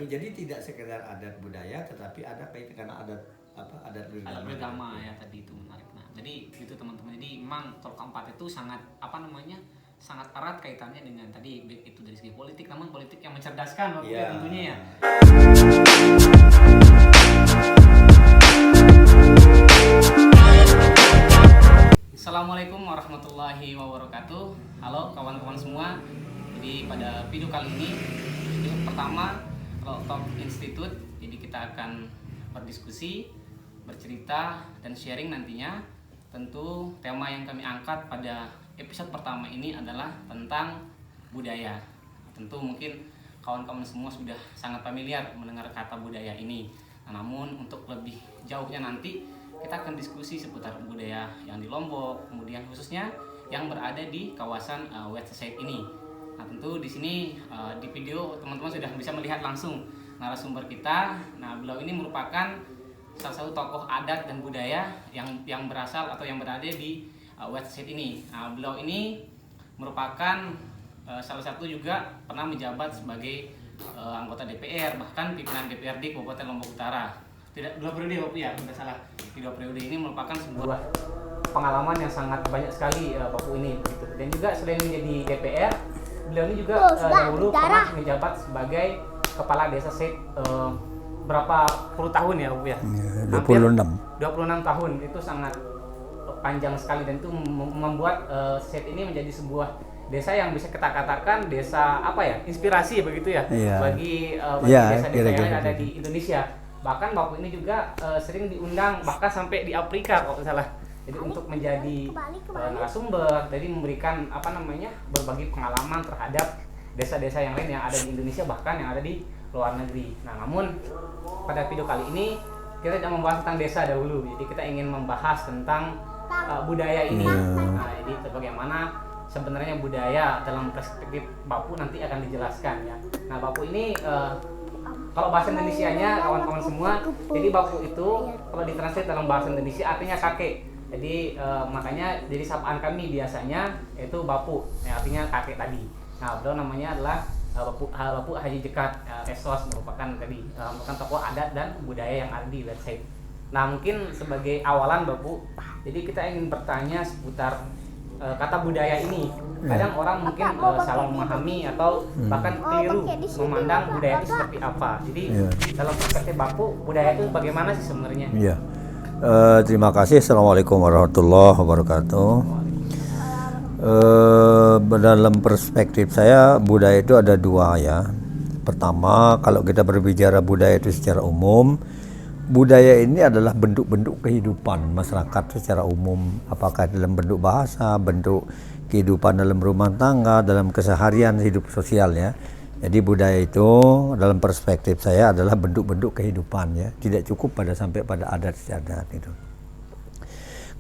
Jadi tidak sekedar adat budaya, tetapi ada kaitan karena adat adat beragama ya tadi itu menarik. Nah, jadi itu teman-teman. Jadi memang kalau keempat itu sangat sangat erat kaitannya dengan tadi itu dari segi politik, namun politik yang mencerdaskan tentunya ya. Assalamualaikum warahmatullahi wabarakatuh. Halo kawan-kawan semua. Jadi pada video kali ini pertama Talk Institute, jadi kita akan berdiskusi, bercerita, dan sharing nantinya. Tentu tema yang kami angkat pada episode pertama ini adalah tentang budaya. Tentu mungkin kawan-kawan semua sudah sangat familiar mendengar kata budaya ini. Nah, namun untuk lebih jauhnya nanti kita akan diskusi seputar budaya yang di Lombok, kemudian khususnya yang berada di kawasan West Side ini. Nah, tentu di sini di video teman-teman sudah bisa melihat langsung narasumber kita. Nah, beliau ini merupakan salah satu tokoh adat dan budaya yang berasal atau yang berada di West Side ini. Nah, beliau ini merupakan salah satu juga pernah menjabat sebagai anggota DPR, bahkan pimpinan DPRD Kabupaten Lombok Utara. Tidak 2 periode Bapak ya, tidak salah. Di 2 periode ini merupakan sebuah pengalaman yang sangat banyak sekali Bapak ini begitu. Dan juga selain menjadi DPR, beliau ini juga dahulu pernah menjabat sebagai kepala desa Seit berapa puluh tahun ya Bu ya? 26 tahun. Itu sangat panjang sekali dan itu membuat Seit ini menjadi sebuah desa yang bisa kita katakan desa inspirasi begitu ya, bagi desa-desa yang ada di Indonesia. Bahkan Bapak ini juga sering diundang bahkan sampai di Afrika kalau tidak salah. Jadi untuk menjadi narasumber, jadi memberikan berbagi pengalaman terhadap desa-desa yang lain yang ada di Indonesia bahkan yang ada di luar negeri. Nah, namun pada video kali ini kita tidak membahas tentang desa dahulu. Jadi kita ingin membahas tentang budaya ini. Nah, jadi bagaimana sebenarnya budaya dalam perspektif Bapu nanti akan dijelaskan ya. Nah, Bapu ini kalau bahasa Indonesianya kawan-kawan semua, jadi Bapu itu kalau ditranslate dalam bahasa Indonesia artinya kakek. Jadi makanya jadi sapaan kami biasanya itu Bapu, artinya kakek tadi. Nah, beliau namanya adalah Bapu Haji Jekat Esos, merupakan tokoh adat dan budaya yang ada di West Side. Nah, mungkin sebagai awalan Bapu, jadi kita ingin bertanya seputar kata budaya ini. Kadang orang mungkin salah memahami atau bahkan keliru memandang budaya itu seperti apa. Jadi dalam perspektif Bapu, budaya itu bagaimana sih sebenarnya? Terima kasih. Assalamualaikum warahmatullahi wabarakatuh. Dalam perspektif saya budaya itu ada 2 ya. Pertama, kalau kita berbicara budaya itu secara umum, budaya ini adalah bentuk-bentuk kehidupan masyarakat secara umum, apakah dalam bentuk bahasa, bentuk kehidupan dalam rumah tangga, dalam keseharian hidup sosial ya. Jadi budaya itu dalam perspektif saya adalah bentuk-bentuk kehidupan ya, tidak cukup sampai pada adat istiadat itu.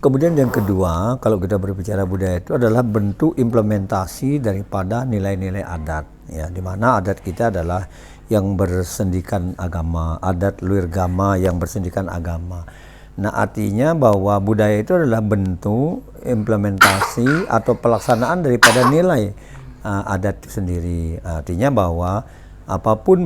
Kemudian yang kedua, kalau kita berbicara budaya itu adalah bentuk implementasi daripada nilai-nilai adat ya, di mana adat kita adalah yang bersendikan agama, adat luirgama yang bersendikan agama. Nah, artinya bahwa budaya itu adalah bentuk implementasi atau pelaksanaan daripada nilai adat itu sendiri. Artinya bahwa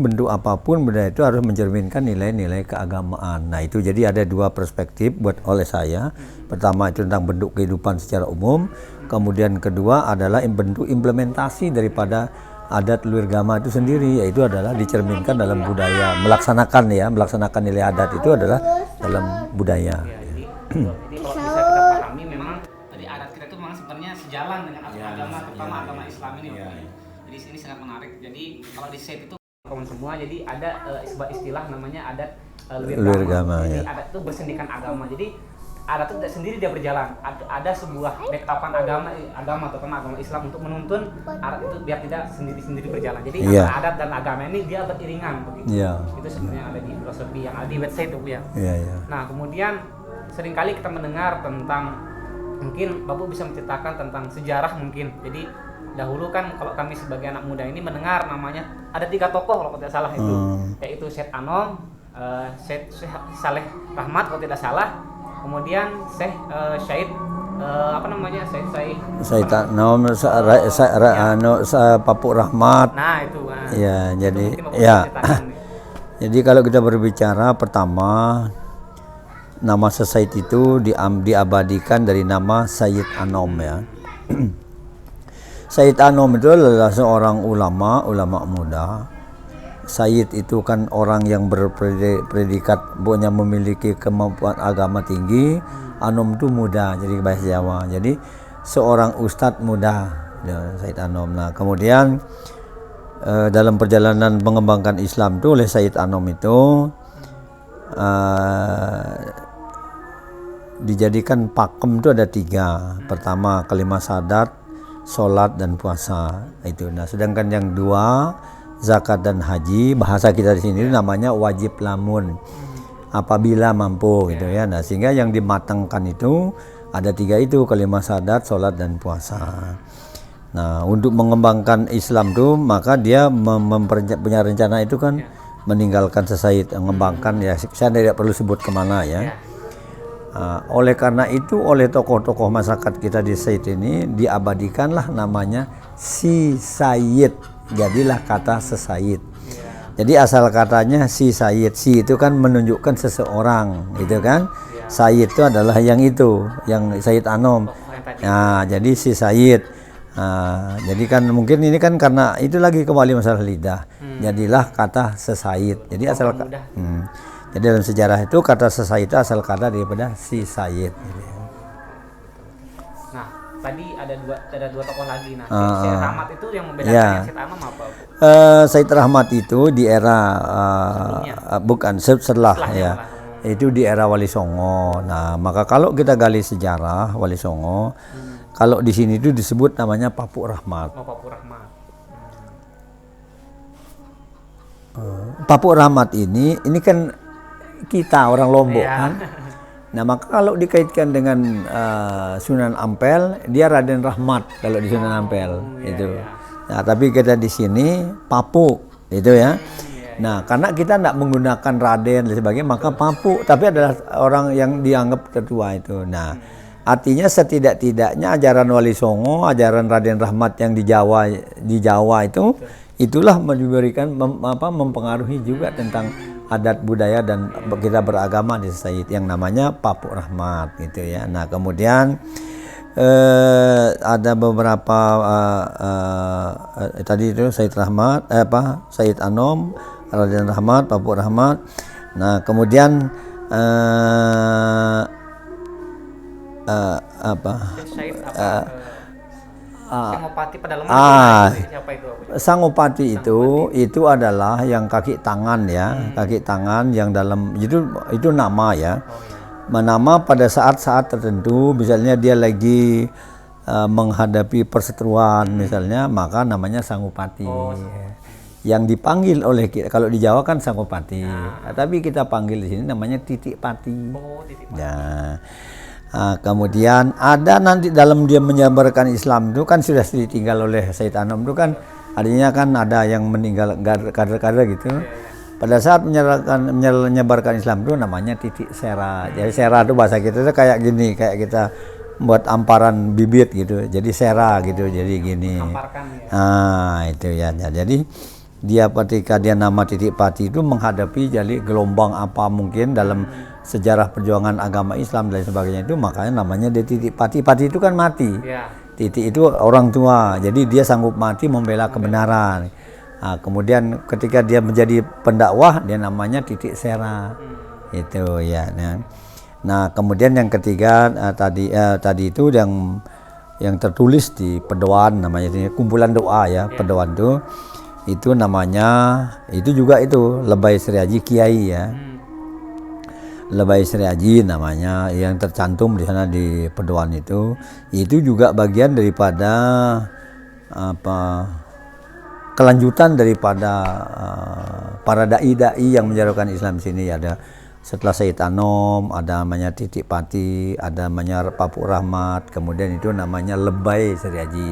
bentuk apapun budaya itu harus mencerminkan nilai-nilai keagamaan. Nah, itu jadi ada 2 perspektif oleh saya. Pertama itu tentang bentuk kehidupan secara umum, kemudian kedua adalah bentuk implementasi daripada adat luirgama itu sendiri, yaitu adalah dicerminkan dalam budaya, melaksanakan nilai adat itu adalah dalam budaya. Jadi kalau bisa kita pahami memang tadi adat kita itu memang sebenarnya sejalan dengan agama, terutama agama Islam ini. Jadi ini sangat menarik. Jadi kalau di Seit itu kawan semua, jadi ada sebuah istilah namanya adat luirgama. Jadi adat itu bersendikan agama. Jadi adat itu tidak sendiri dia berjalan. Ada sebuah backupan agama terutama agama Islam untuk menuntun adat itu biar tidak sendiri-sendiri berjalan. Jadi adat dan agama ini dia beriringan begitu. Itu sebenarnya ada di filosofi yang ada di West Side itu ya. Nah, kemudian seringkali kita mendengar tentang, mungkin Bapak bisa menceritakan tentang sejarah mungkin. Jadi dahulu kan kalau kami sebagai anak muda ini mendengar namanya ada 3 tokoh kalau tidak salah itu, yaitu Syed Anom, Syed Saleh Rahmat kalau tidak salah, kemudian Syekh Syed Syed Anom, Papuk Rahmat. Nah, itu. Ya, jadi Jadi kalau kita berbicara pertama, nama Sesaid itu diabadikan dari nama Sayyid Anom ya. Sayyid Anom itu adalah seorang ulama muda. Sayyid itu kan orang yang berpredikat punya memiliki kemampuan agama tinggi. Anom itu muda, jadi bahasa Jawa. Jadi seorang ustadz muda, ya, Sayyid Anom. Nah, kemudian dalam perjalanan mengembangkan Islam itu oleh Sayyid Anom itu dijadikan pakem itu ada 3. Pertama kalimat syahadat, sholat dan puasa itu. Nah, sedangkan yang 2 zakat dan haji, bahasa kita di sini namanya wajib lamun apabila mampu gitu ya. Nah, sehingga yang dimatangkan itu ada 3 itu, kalimat syahadat, sholat dan puasa. Nah, untuk mengembangkan Islam tuh maka dia punya rencana itu kan meninggalkan Sesaid, mengembangkan ya, saya tidak perlu sebut kemana ya. Oleh karena itu oleh tokoh-tokoh masyarakat kita di Said ini diabadikanlah namanya Si Sayyid, jadilah kata Sesaid. Jadi asal katanya Si Sayyid, Si itu kan menunjukkan seseorang gitu kan. Sayyid itu adalah yang itu, yang Sayyid Anom. Nah, jadi Si Sayyid. Jadi kan mungkin ini kan karena itu lagi kembali masalah lidah. Jadilah kata Sesaid. Jadi asal jadi dalam sejarah itu kata Sesaid itu asal kata daripada Si Sayyid. Nah, tadi ada dua tokoh lagi. Nah, Syed Rahmat itu yang membedakan Ya. Syed Anom apa? Said Rahmat itu di era bukan setelah ya. Itu di era Wali Songo. Nah, maka kalau kita gali sejarah Wali Songo, kalau di sini itu disebut namanya Papuk Rahmat. Oh, Papuk Rahmat. Papuk Rahmat ini kan kita orang Lombok kan. Nah, maka kalau dikaitkan dengan Sunan Ampel, dia Raden Rahmat kalau di Sunan Ampel itu. Nah, tapi kita di sini Papuk itu ya. Nah, karena kita tidak menggunakan Raden dan sebagainya, maka Papuk tapi adalah orang yang dianggap tertua itu. Nah, artinya setidak-tidaknya ajaran Wali Songo, ajaran Raden Rahmat yang di Jawa itu itulah memberikan mempengaruhi juga tentang adat budaya dan kita beragama di Said yang namanya Papuk Rahmat gitu ya. Nah, kemudian ada beberapa tadi itu Said Rahmat Said Anom, Raden Rahmat, Papuk Rahmat. Nah, kemudian Sangopati Pedalaman siapa itu? Sangopati itu adalah yang kaki tangan ya, kaki tangan yang dalam itu nama ya. Nama pada saat-saat tertentu, misalnya dia lagi menghadapi perseteruan misalnya, maka namanya Sangopati. Yang dipanggil oleh kita, kalau di Jawa kan Sangopati, tapi kita panggil di sini namanya Titik Pati. Titik Pati. Nah, kemudian ada nanti dalam dia menyebarkan Islam itu kan sudah ditinggal oleh Said Anom itu kan, artinya kan ada yang meninggal kader-kader gitu. Pada saat menyebarkan Islam itu namanya titik sera. Jadi sera itu bahasa kita itu kayak gini, kayak kita buat amparan bibit gitu. Jadi sera gitu, jadi gini. Itu ya. Jadi dia ketika dia nama Titik Pati itu menghadapi jadi gelombang apa mungkin dalam sejarah perjuangan agama Islam dan sebagainya itu, makanya namanya dia Titik Pati. Pati itu kan mati. Titik itu orang tua. Jadi dia sanggup mati membela kebenaran. Nah, kemudian ketika dia menjadi pendakwah dia namanya Titik Sera. Itu ya. Nah, kemudian yang ketiga tadi itu yang tertulis di pedoman namanya ini kumpulan doa ya, pedoman itu namanya itu juga itu Lebay Sri Haji Kiai ya. Lebay Sri Haji namanya yang tercantum di sana di pedoman itu juga bagian daripada kelanjutan daripada para dai-dai yang menjalankan Islam di sini. Ada setelah Said Anom, ada namanya Titik Pati, ada namanya Papuk Rahmat, kemudian itu namanya Lebay Sri Haji.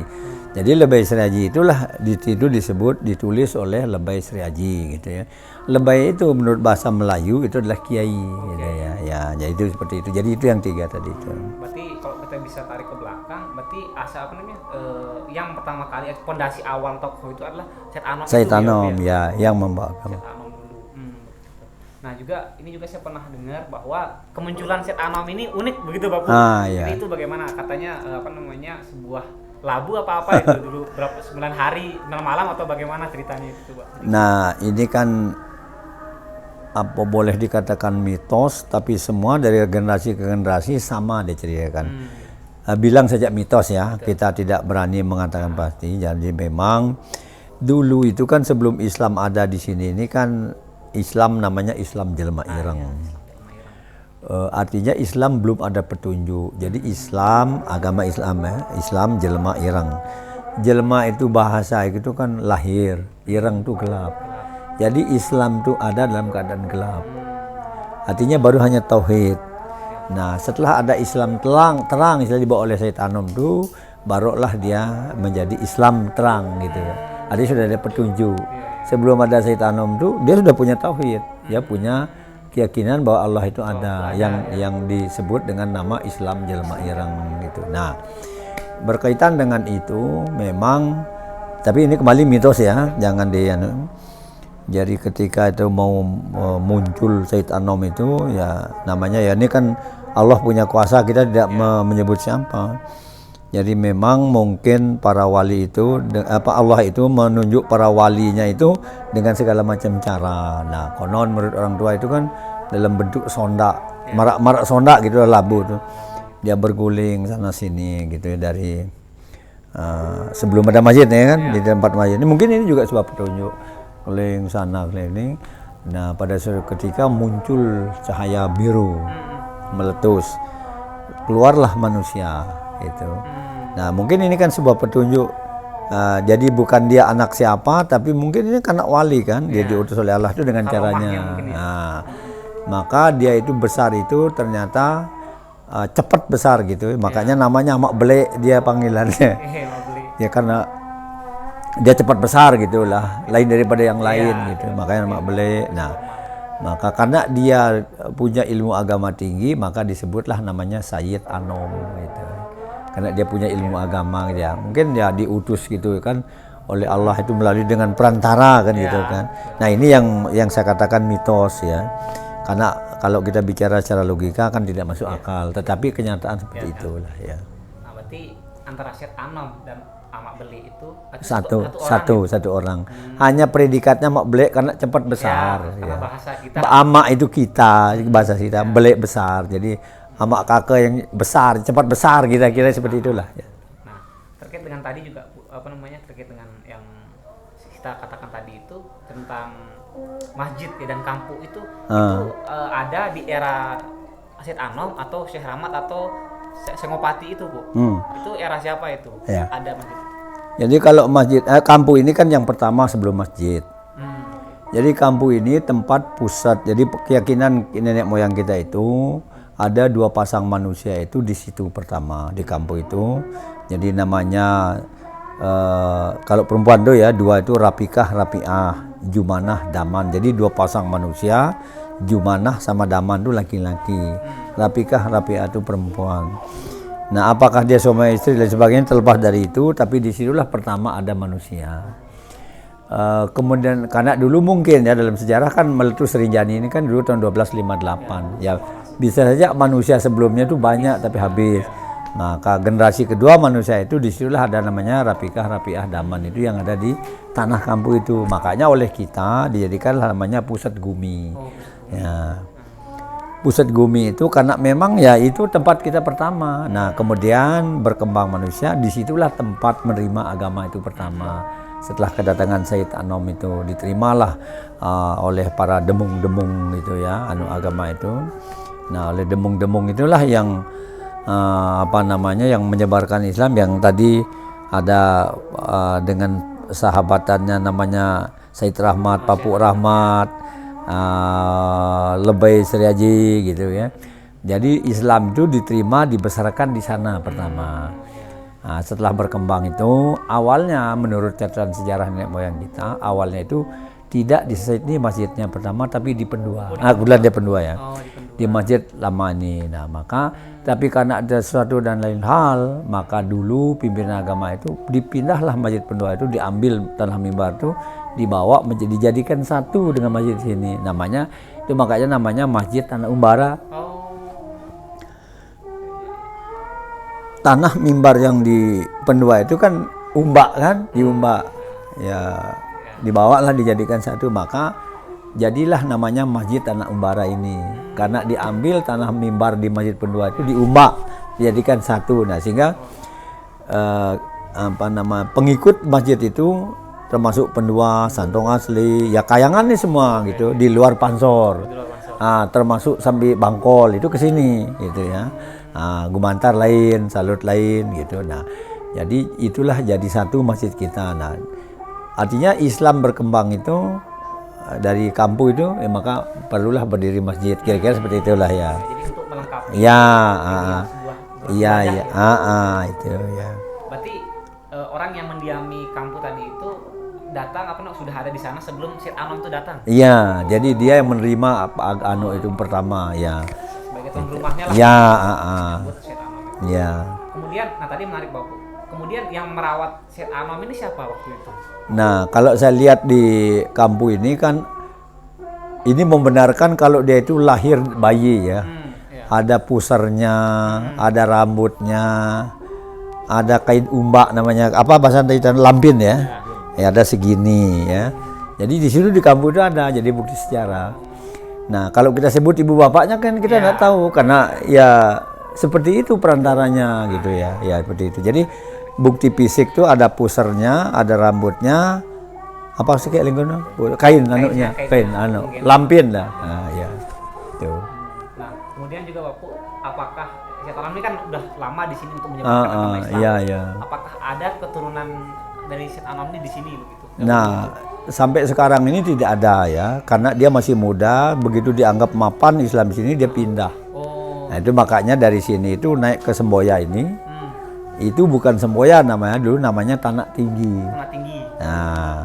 Jadi Lebay Sri Haji itulah itu ditulis oleh Lebay Sri Haji gitu ya. Lebay itu menurut bahasa Melayu itu adalah kiai gitu ya. Ya, jadi itu seperti itu. Jadi itu yang 3 tadi itu. Berarti kalau kita bisa tarik ke belakang, berarti asal yang pertama kali pondasi awal tokoh itu adalah Said Anom. Said Anom ya, yang membawa. Said Anom dulu. Nah juga ini juga saya pernah dengar bahwa kemunculan Syed Anom ini unik begitu Bapak. Iya. Jadi itu bagaimana katanya sebuah labu apa itu dulu berapa 9 hari 9 malam atau bagaimana ceritanya itu Pak? Nah ini kan apa boleh dikatakan mitos, tapi semua dari generasi ke generasi sama diceritakan. Bilang saja mitos ya, kita tidak berani mengatakan pasti. Jadi memang dulu itu kan sebelum Islam ada di sini ini kan Islam namanya Islam Jelma Ireng. Artinya Islam belum ada petunjuk. Jadi Islam, agama Islam ya, Islam Jelma Ireng. Jelma itu bahasa itu kan lahir, Ireng itu gelap. Jadi Islam itu ada dalam keadaan gelap. Artinya baru hanya tauhid. Nah, setelah ada Islam terang istilah dibawa oleh Syed Anom itu, barulah dia menjadi Islam terang gitu. Artinya sudah ada petunjuk. Sebelum ada Syed Anom itu, dia sudah punya tauhid. Dia punya keyakinan bahwa Allah itu ada yang disebut dengan nama Islam Jelma Ireng gitu. Nah, berkaitan dengan itu memang, tapi ini kembali mitos ya, jangan jadi ketika itu mau muncul Syed Anom itu ya namanya ya ini kan Allah punya kuasa, kita tidak menyebut siapa. Jadi memang mungkin para wali itu Allah itu menunjuk para walinya itu dengan segala macam cara. Nah, konon menurut orang tua itu kan dalam bentuk sonda, marak sonda gitu labu tuh. Dia berguling sana sini gitu ya dari sebelum ada masjid ya kan di tempat masjid. Ini mungkin ini juga sebuah petunjuk. Keliling sana keliling. Nah pada suatu ketika muncul cahaya biru meletus, keluarlah manusia itu. Nah mungkin ini kan sebuah petunjuk. Jadi bukan dia anak siapa, tapi mungkin ini kan anak wali kan, dia diutus oleh Allah itu dengan caranya. Nah, maka dia itu besar itu ternyata cepat besar gitu. Makanya namanya Mak Bele dia panggilannya. Ya karena dia cepat besar gitulah, lain daripada yang lain gitu. Makanya Mak Bele. Nah, maka karena dia punya ilmu agama tinggi, maka disebutlah namanya Syed Anom gitu. Karena dia punya ilmu agama gitu ya. Mungkin dia diutus gitu kan oleh Allah itu melalui dengan perantara kan gitu kan. Nah, ini yang saya katakan mitos ya. Karena kalau kita bicara secara logika kan tidak masuk akal, tetapi kenyataan seperti itulah ya. Nah, berarti antara Syed Anom dan Mak Bele itu satu orang. Hanya predikatnya Mak Bele karena cepat besar. Ya. Bahasa kita. Amak itu kita, bahasa kita. Bele besar. Jadi amak kakek yang besar, cepat besar kira-kira seperti itulah. Ya. Nah, terkait dengan tadi juga terkait dengan yang kita katakan tadi itu tentang masjid dan kampung itu ada di era Syed Anom atau Syekh Rahmat atau Senopati itu Bu. Itu era siapa itu? Ya. Ada masjid. Jadi kalau masjid kampung ini kan yang pertama sebelum masjid. Jadi kampung ini tempat pusat. Jadi keyakinan nenek moyang kita itu ada dua pasang manusia itu di situ pertama di kampung itu. Jadi namanya kalau perempuan tuh ya dua itu Rapikah, Rapiah, Jumanah, Daman. Jadi dua pasang manusia, Jumanah sama Daman itu laki-laki. Rapikah, Rapiah itu perempuan. Nah, apakah dia suami istri dan sebagainya terlepas dari itu, tapi disitulah pertama ada manusia. Kemudian karena dulu mungkin ya dalam sejarah kan meletus Rinjani ini kan dulu tahun 1258. Ya bisa saja manusia sebelumnya itu banyak tapi habis. Maka generasi kedua manusia itu disitulah ada namanya Rapikah, Rapiah, Daman itu yang ada di tanah kampung itu. Makanya oleh kita dijadikan namanya pusat gumi. Ya. Pusat gumi itu karena memang ya itu tempat kita pertama. Nah kemudian berkembang manusia, disitulah tempat menerima agama itu pertama. Setelah kedatangan Syed Anom itu diterimalah oleh para demung-demung itu ya, agama itu. Nah oleh demung-demung itulah yang yang menyebarkan Islam yang tadi ada dengan sahabatannya namanya Syed Rahmat, Papuk Rahmat. Lebay Seriaji gitu ya. Jadi Islam itu diterima dibesarkan di sana pertama. Nah, setelah berkembang itu awalnya menurut catatan sejarah nenek moyang kita awalnya itu tidak di sini masjidnya pertama tapi di Pendua. Kebetulan dia Pendua ya. Di masjid lama ini. Nah maka tapi karena ada sesuatu dan lain hal maka dulu pimpinan agama itu dipindahlah masjid Pendua itu diambil tanah mimbar itu dibawa dijadikan satu dengan masjid sini namanya Itu makanya namanya Masjid Tanah Umbara. Oh. Tanah mimbar yang di Pendua itu kan umbak kan, diumbak. Ya, dibawalah dijadikan satu, maka jadilah namanya Masjid Tanah Umbara ini. Karena diambil tanah mimbar di Masjid Pendua itu diumbak, dijadikan satu. Nah, sehingga pengikut masjid itu termasuk Pendua, Santong asli, ya Kayangan nih semua gitu, di luar Pansor. Termasuk sampai Bangkol itu ke sini gitu ya. Gumantar lain, Salut lain gitu. Nah, jadi itulah jadi satu masjid kita. Nah, artinya Islam berkembang itu dari kampung itu, maka perlulah berdiri masjid. Kira-kira seperti itulah ya. Jadi untuk melengkapi. Ya, Iya, itu ya. Berarti orang yang mendiami kampung tadi itu datang sudah ada di sana sebelum Syed Anom itu datang. Iya, jadi dia yang menerima itu pertama ya. Sebagai tuan rumahnya lah. Ya, Buat Syed Anom itu. ya. Kemudian, tadi menarik Bapak. Kemudian yang merawat Syed Anom ini siapa waktu itu? Nah, kalau saya lihat di kampung ini kan, ini membenarkan kalau dia itu lahir bayi ya. Iya. Ada pusernya, ada rambutnya, ada kain umbak namanya, apa bahasa Thailand, lampin ya. Ya, ada segini ya. Jadi di situ di kampung itu ada, jadi bukti sejarah. Nah, kalau kita sebut ibu bapaknya kan kita nggak tahu, karena ya seperti itu perantaranya gitu ya. Ya seperti itu. Jadi bukti fisik tuh ada pusernya, ada rambutnya, apa sih kayak lingkungan, kain anuknya, kain anu, lampin lah. Nah, ya. Tuh. Nah, kemudian juga Bapak, apakah Syed Anom ini kan udah lama di sini untuk menyebarkan agama Islam. Iya. Apakah ada keturunan dari Syed Anom ini di sini begitu? Nah, sampai sekarang ini tidak ada ya, karena dia masih muda, begitu dianggap mapan Islam di sini dia pindah. Oh. Nah, itu makanya dari sini itu naik ke Semboya ini. Itu bukan Semboya namanya, dulu namanya Tanah Tinggi. Tanah Tinggi. Nah,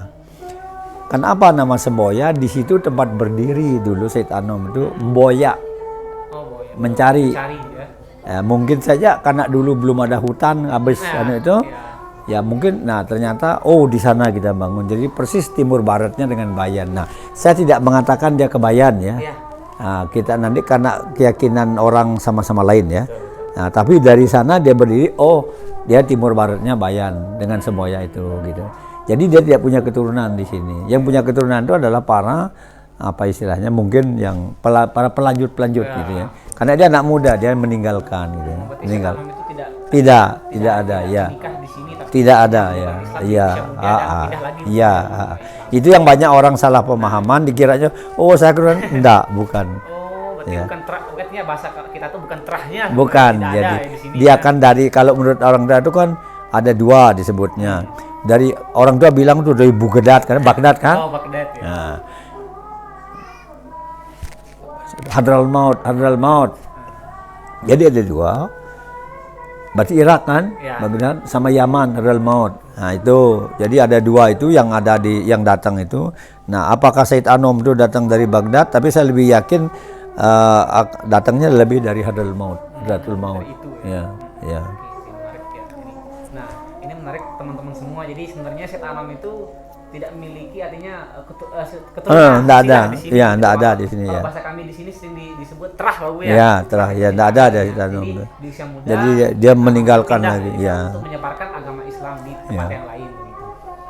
kenapa nama Semboya? Di situ tempat berdiri dulu Syed Anom itu Mboya, Oh, Boya. mencari. Cari ya. Ya, mungkin saja karena dulu belum ada hutan habis itu. Ya mungkin, nah ternyata di sana kita bangun. Jadi persis timur baratnya dengan Bayan. Nah, saya tidak mengatakan dia ke Bayan ya. Iya. Nah, kita nanti karena keyakinan orang sama-sama lain ya. Nah, tapi dari sana dia berdiri, dia timur baratnya Bayan dengan Semboya itu gitu. Jadi dia tidak punya keturunan di sini. Yang punya keturunan itu adalah para apa istilahnya, mungkin yang para pelanjut gitu ya. Karena dia anak muda, dia meninggalkan gitu. Meninggal. Tidak ada ya. Tidak ada ya. Iya. Iya. Itu yang banyak orang salah pemahaman, dikiranya saya keturunan, enggak, bukan. Berarti bukan terahnya, bahasa kita tuh bukan terahnya. Bukan. Jadi dia kan dari, kalau menurut orang tua itu kan ada dua disebutnya. Dari orang tua bilang tuh dari Baghdad, karena Baghdad kan. Baghdad ya. Nah. Hadramaut. Jadi ada dua. Berarti Irak kan, Baghdad sama Yaman, Hadramaut. Nah itu, jadi ada dua itu yang ada yang datang itu. Nah, apakah Syed Anom itu datang dari Baghdad? Tapi saya lebih yakin datangnya lebih dari Hadramaut. Ya. Nah, ini menarik teman-teman semua. Jadi sebenarnya Syed Anom itu tidak memiliki, artinya keturunan. Enggak ada. Iya, enggak ada di sini ya. Bahasa kami di sini sering disebut terah loh ya. Ya, terah ya, enggak ada dari Anom. Jadi dia meninggalkan lagi ya. Untuk menyebarkan agama Islam di tempat yang lain begitu.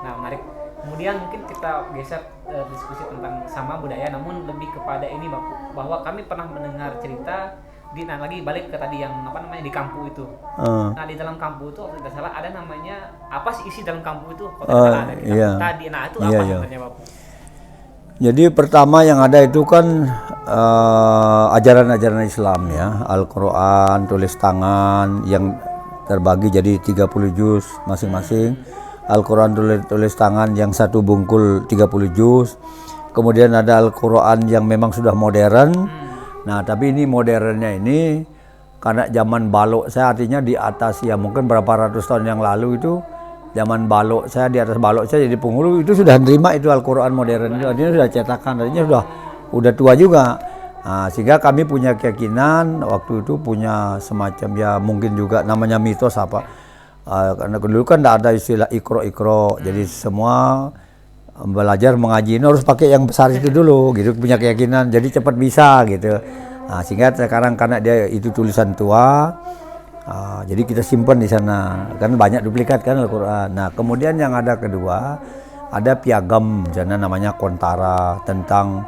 Nah, menarik. Kemudian mungkin kita geser diskusi tentang sama budaya, namun lebih kepada ini bahwa kami pernah mendengar cerita lagi balik ke tadi yang di kampung itu. Nah, di dalam kampung itu kalau tidak salah ada namanya apa sih isi dalam kampung itu? Tadi. Nah, itu apa sebenarnya, Bapak? Jadi pertama yang ada itu kan ajaran-ajaran Islam ya, Al-Quran, tulis tangan yang terbagi jadi 30 juz masing-masing. Al-Quran tulis tangan yang satu bungkul 30 juz. Kemudian ada Al-Quran yang memang sudah modern. Nah, tapi ini modernnya ini karena zaman balok saya, artinya di atas ya mungkin berapa ratus tahun yang lalu itu, zaman balok saya, di atas balok saya jadi penghulu itu sudah nerima itu Al-Quran modern itu, artinya sudah cetakan, artinya udah tua juga. Nah, sehingga kami punya keyakinan waktu itu punya semacam ya mungkin juga namanya mitos apa. Karena dulu kan tidak ada istilah ikro, jadi semua belajar mengaji ini harus pakai yang besar itu dulu gitu, punya keyakinan jadi cepat bisa gitu. Nah, sehingga sekarang karena dia itu tulisan tua, jadi kita simpan di sana, kan banyak duplikat kan Al-Quran. Nah kemudian yang ada kedua, ada piagam sana namanya Kontara, tentang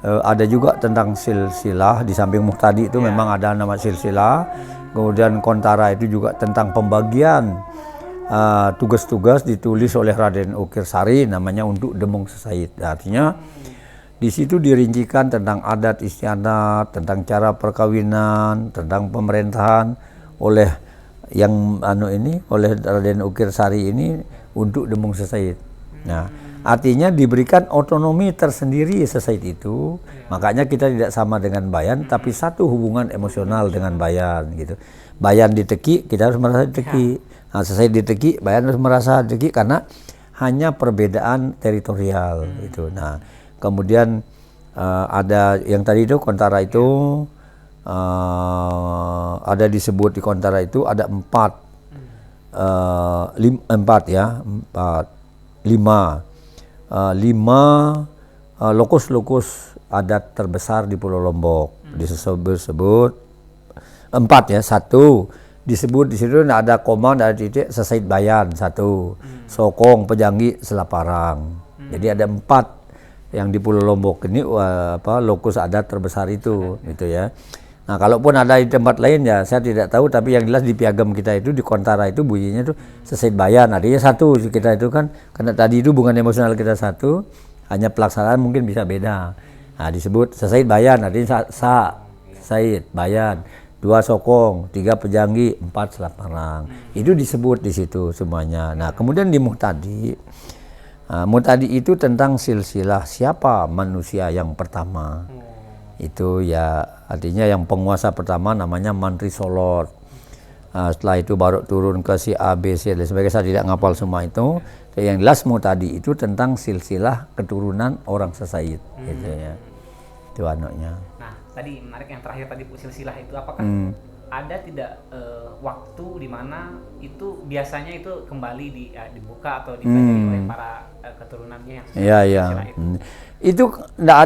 ada juga tentang silsilah. Di samping Muhtadi itu memang ada nama silsilah. Kemudian Kontara itu juga tentang pembagian tugas-tugas ditulis oleh Raden Ukir Sari, namanya untuk Demung Sesaid. Artinya di situ dirincikan tentang adat istiadat, tentang cara perkawinan, tentang pemerintahan oleh yang oleh Raden Ukir Sari ini untuk Demung Sesaid. Nah, artinya diberikan otonomi tersendiri Sesaid itu. Makanya kita tidak sama dengan Bayan, tapi satu hubungan emosional dengan Bayan gitu. Bayan diteki, kita harus merasa diteki. Nah, Sesaid diteki, Bayan harus merasa diteki karena hanya perbedaan teritorial itu. Nah, kemudian ada yang tadi itu Kontara itu ada disebut di Kontara itu ada lima lokus-lokus adat terbesar di Pulau Lombok. Disebut 4 ya. 1 disebut di situ ada koma, ada titik Sesaid Bayan 1, Sokong, Pejanggi, Selaparang. Jadi ada 4 yang di Pulau Lombok ini lokus adat terbesar itu gitu ya. Nah, kalaupun ada di tempat lain ya saya tidak tahu, tapi yang jelas di piagam kita itu di Kontara itu bunyinya itu Sesaid Bayan, artinya 1 kita itu kan, karena tadi itu hubungan emosional kita 1, hanya pelaksanaan mungkin bisa beda. Nah, disebut Sesaid Bayan, artinya Sesaid Bayan, 2 Sokong, 3 Pejanggi, 4 Selaparang. Itu disebut di situ semuanya. Nah, kemudian di Muhtadi, Muhtadi itu tentang silsilah siapa manusia yang pertama. Itu ya artinya yang penguasa pertama namanya Mantri Solor. Setelah itu baru turun ke si A, B, C dan sebagainya. Saya tidak ngapal semua itu. Yang jelas Muhtadi itu tentang silsilah keturunan orang Sesaid gitu ya. Itu anaknya. Nah, tadi menarik yang terakhir tadi silsilah itu, apakah ada tidak waktu di mana itu biasanya itu kembali dibuka atau dipelajari oleh para keturunannya yang silsilah itu? Itu enggak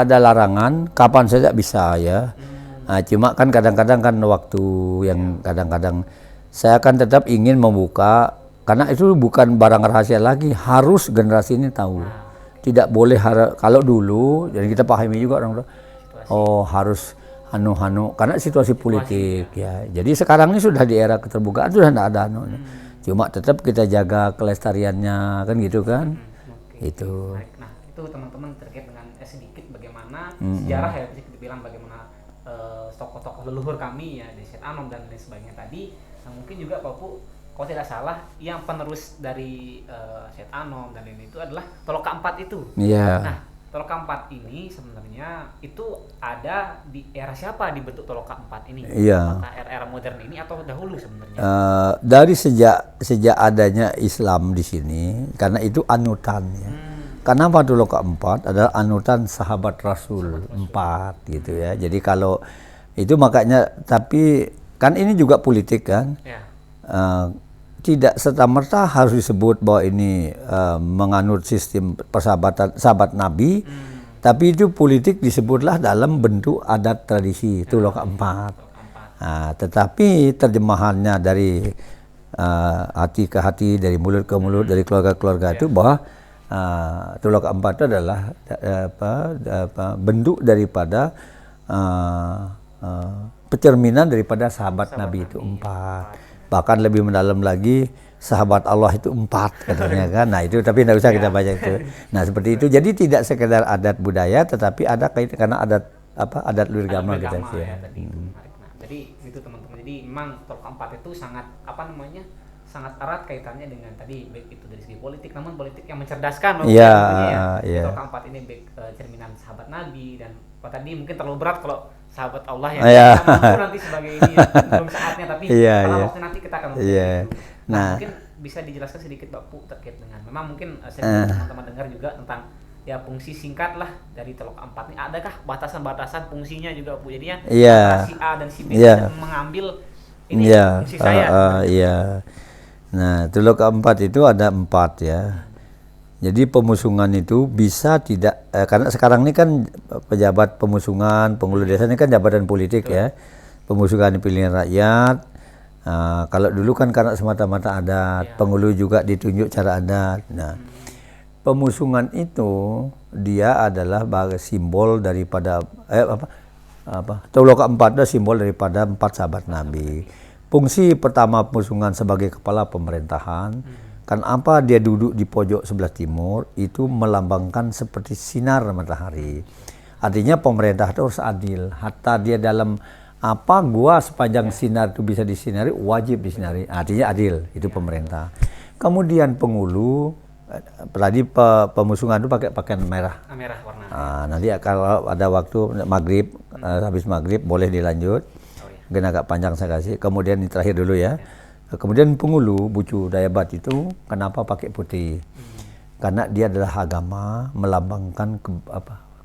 ada larangan, kapan saja bisa ya. Nah, cuma kan kadang-kadang kan waktu yang kadang-kadang saya kan tetap ingin membuka, karena itu bukan barang rahasia lagi, harus generasi ini tahu. Tidak boleh kalau dulu, dan kita pahami juga orang harus karena situasi politik ya. Jadi sekarang ini sudah di era keterbukaan, sudah tidak ada cuma tetap kita jaga kelestariannya kan gitu kan. Itu. Nah, itu teman-teman terkait dengan sedikit bagaimana sejarah ya, bisa dibilang bagaimana tokoh-tokoh leluhur kami ya, di Syed Anom dan lain sebagainya tadi. Nah, mungkin juga Pak Pu, kalau tidak salah yang penerus dari Syed Anom dan lain itu adalah Toloka 4 itu. Nah, Toloka 4 ini sebenarnya itu ada di era siapa dibentuk Toloka 4 ini? Apakah era modern ini atau dahulu sebenarnya? Dari sejak adanya Islam di sini, karena itu anutan ya. Karena Toloka 4 adalah anutan sahabat Rasul 4 gitu ya. Jadi kalau itu makanya, tapi kan ini juga politik kan. Tidak serta-merta harus disebut bahwa ini menganut sistem persahabatan sahabat Nabi, tapi itu politik disebutlah dalam bentuk adat tradisi Toloka 4. Nah, tetapi terjemahannya dari hati ke hati, dari mulut ke mulut, dari keluarga ke keluarga itu bahwa Toloka 4 itu adalah bentuk daripada pencerminan daripada sahabat Nabi itu 4. Bahkan lebih mendalam lagi, sahabat Allah itu 4 katanya kan. Nah itu tapi tidak usah kita baca itu. Nah seperti itu. Jadi tidak sekedar adat budaya, tetapi ada kaitan karena adat luhur agama kita sih. Ya, tadi itu menarik. Nah, jadi itu teman-teman. Jadi memang Toloka 4 itu sangat sangat erat kaitannya dengan tadi, baik itu dari segi politik, namun politik yang mencerdaskan. Toloka 4 ini baik cerminan sahabat Nabi, dan tadi mungkin terlalu berat kalau sahabat Allah yang mampu nanti sebagai ini belum saatnya, tapi pada waktu nanti kita akan Nah, mungkin bisa dijelaskan sedikit Pak Pu terkait dengan, memang mungkin teman-teman dengar juga tentang ya fungsi singkat lah dari Toloka 4 ini. Adakah batasan-batasan fungsinya juga Bu? Jadinya si A dan si B mengambil ini fungsi saya. Nah, Toloka 4 itu ada 4 ya. Jadi pemusungan itu bisa tidak karena sekarang ini kan pejabat pemusungan, penghulu desa ini kan jabatan politik ya. Pemusungan pilihan rakyat. Kalau dulu kan karena semata-mata adat, penghulu juga ditunjuk cara adat. Nah, pemusungan itu dia adalah simbol daripada Taulo keempat adalah simbol daripada 4 sahabat Nabi. Fungsi pertama pemusungan sebagai kepala pemerintahan, kan apa dia duduk di pojok sebelah timur itu melambangkan seperti sinar matahari. Artinya pemerintah itu harus adil. Hatta dia dalam apa gua sepanjang sinar itu bisa disinari, wajib disinari. Artinya adil, itu pemerintah. Kemudian penghulu, tadi pemusungan itu pakai pakaian merah. Merah warna. Nanti kalau ada waktu maghrib, habis maghrib boleh dilanjut. Mungkin agak panjang saya kasih. Kemudian ini terakhir dulu ya. Kemudian penghulu Bucu Dayabat itu kenapa pakai putih? Karena dia adalah agama, melambangkan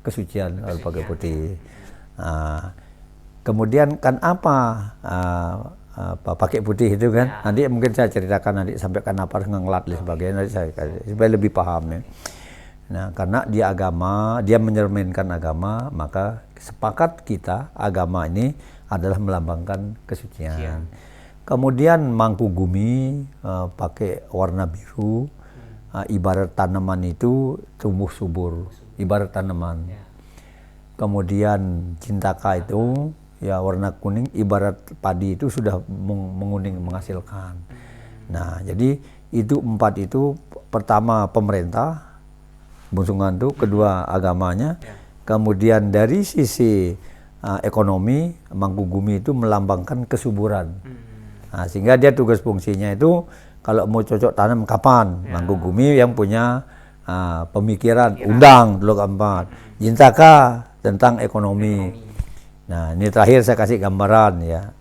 kesucian kalau pakai putih. Kemudian kan pakai putih itu kan? Nanti mungkin saya ceritakan nanti sampai kenapa harus ngelat dan sebagainya. Nanti saya kasih supaya lebih paham ya. Nah, karena dia agama, dia mencerminkan agama, maka sepakat kita agama ini adalah melambangkan kesucian. Kemudian Mangkubumi pakai warna biru, ibarat tanaman itu tumbuh subur, ibarat tanaman. Kemudian Cintaka itu ya warna kuning, ibarat padi itu sudah menguning menghasilkan. Nah, jadi itu 4 itu, pertama pemerintah, pemusungan itu, kedua agamanya, kemudian dari sisi ekonomi, Mangkubumi itu melambangkan kesuburan. Sehingga dia tugas fungsinya itu kalau mau cocok tanam kapan, Mangkubumi yang punya pemikiran, undang Taulo keempat. Cintaka tentang ekonomi. Nah, ini terakhir saya kasih gambaran ya.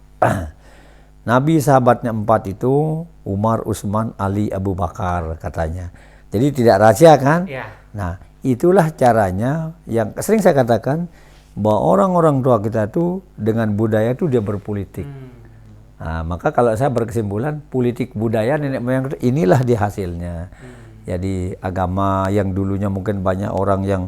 Nabi sahabatnya 4 itu Umar, Utsman, Ali, Abu Bakar katanya. Jadi tidak rahasia kan? Nah, itulah caranya yang sering saya katakan bahwa orang-orang tua kita itu dengan budaya itu dia berpolitik. Nah, maka kalau saya berkesimpulan politik budaya nenek moyang itu inilah dia hasilnya. Jadi agama yang dulunya mungkin banyak orang yang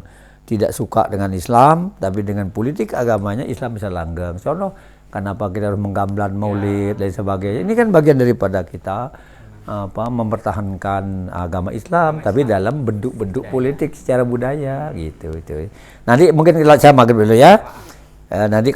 tidak suka dengan Islam, tapi dengan politik agamanya Islam bisa langgeng. Contoh, kenapa kita harus menggamelan maulid dan sebagainya. Ini kan bagian daripada kita mempertahankan agama Islam, tapi dalam bentuk-bentuk politik secara budaya gitu. Nanti mungkin saya maghrib dulu ya. Nanti